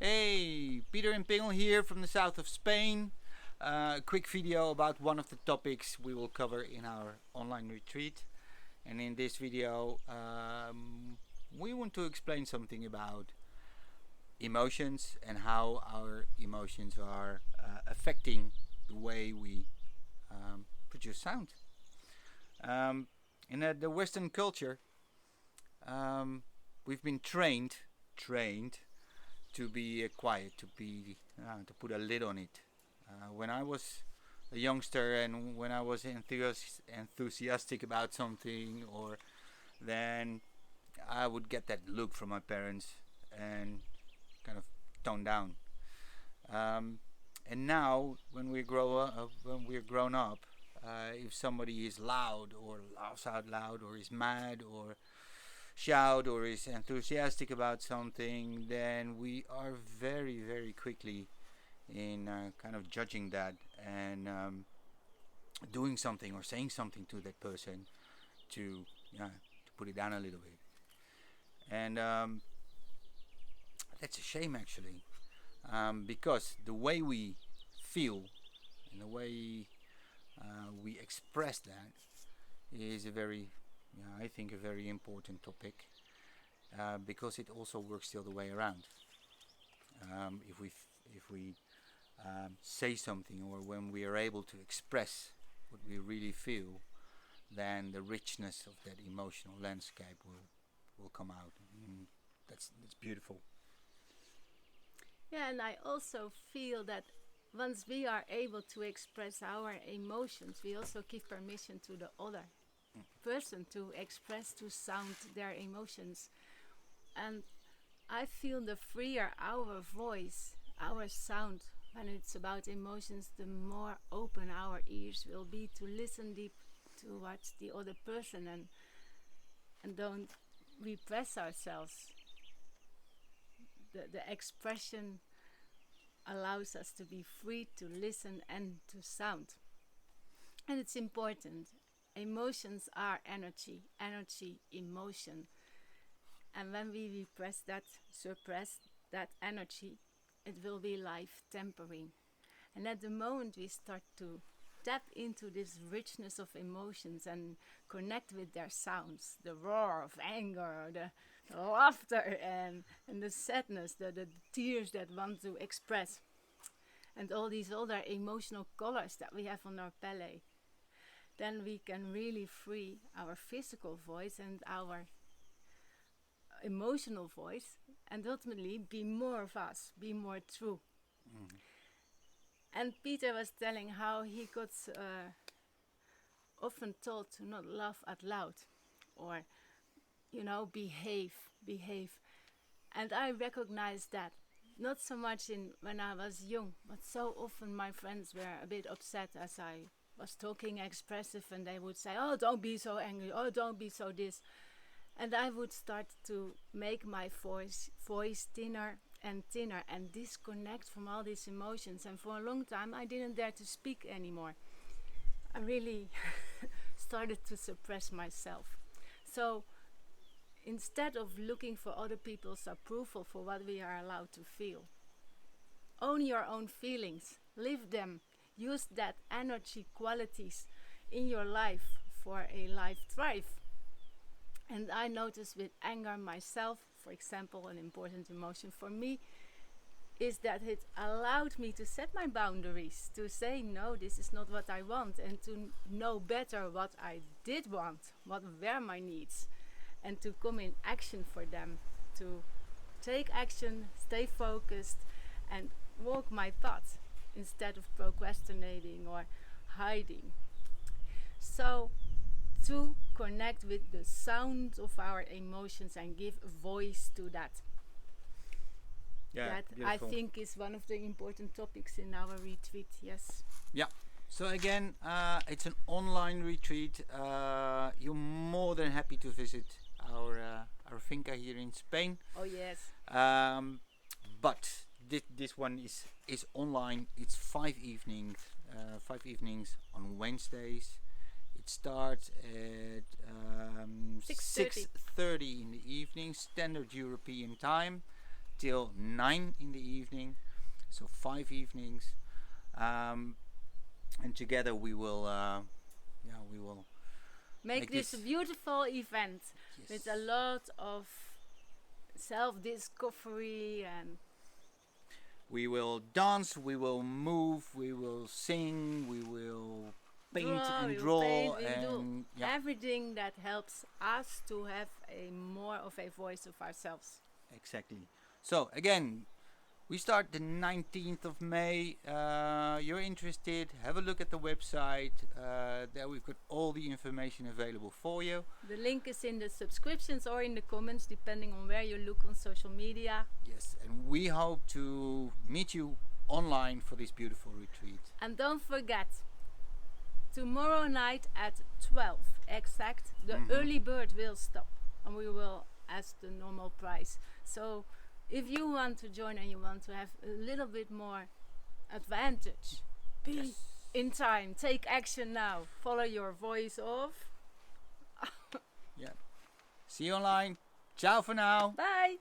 Hey, Peter and Pingel here from the south of Spain. A quick video about one of the topics we will cover in our online retreat. And in this video, we want to explain something about emotions and how our emotions are affecting the way we produce sound. In the Western culture, we've been trained to be quiet, to put a lid on it. When I was a youngster and when I was enthusiastic about something, or then I would get that look from my parents and kind of tone down. And now, when we're grown up, if somebody is loud or laughs out loud or is mad or shout or is enthusiastic about something, then we are very, very quickly in kind of judging that and doing something or saying something to that person to, to put it down a little bit. And that's a shame actually, because the way we feel and the way we express that is I think, a very important topic, because it also works the other way around. If we say something, or when we are able to express what we really feel, then the richness of that emotional landscape will come out. That's beautiful. Yeah, and I also feel that once we are able to express our emotions, we also give permission to the other person to express, to sound their emotions. And I feel the freer our voice, our sound, when it's about emotions, the more open our ears will be to listen deep towards the other person, and don't repress ourselves. The expression allows us to be free to listen and to sound. And it's important. Emotions are energy, emotion. And when we repress that, suppress that energy, it will be life tempering. And at the moment we start to tap into this richness of emotions and connect with their sounds, the roar of anger, the laughter, and the sadness, the tears that want to express, and all these other emotional colors that we have on our palette, then we can really free our physical voice and our emotional voice, and ultimately be more of us, be more true. Mm. And Peter was telling how he got often told to not laugh out loud, or behave. And I recognized that, not so much in when I was young, but so often my friends were a bit upset as I was talking expressive, and they would say, "Oh, don't be so angry. Oh, don't be so this." And I would start to make my voice thinner and disconnect from all these emotions. And for a long time, I didn't dare to speak anymore. I really started to suppress myself. So instead of looking for other people's approval for what we are allowed to feel, own your own feelings, live them, use that energy qualities in your life for a life thrive. And I notice with anger myself, for example, an important emotion for me is that it allowed me to set my boundaries, to say, no, this is not what I want, and to know better what I did want, what were my needs, and to come in action for them, to take action, stay focused, and walk my path instead of procrastinating or hiding. So, to connect with the sound of our emotions and give voice to that. Yeah, that beautiful. I think is one of the important topics in our retreat. Yes. Yeah. So again, it's an online retreat. You're more than happy to visit our finca here in Spain. Oh yes. But this one is online. It's 5 evenings. 5 evenings on Wednesdays. It starts at 6:30. 6:30 in the evening, standard European time. till 9 in the evening, so 5 evenings, and together we will, we will Make this a beautiful event with a lot of self-discovery, and we will dance, we will move, we will sing, we will paint and draw, and everything that helps us to have a more of a voice of ourselves. Exactly. So again, we start the 19th of May. You're interested, have a look at the website. There we've got all the information available for you. The link is in the subscriptions or in the comments, depending on where you look on social media. Yes, and we hope to meet you online for this beautiful retreat. And don't forget, tomorrow night at 12 exact, the early bird will stop, and we will ask the normal price. So if you want to join and you want to have a little bit more advantage, be in time, take action now, follow your voice off. Yeah. See you online. Ciao for now. Bye.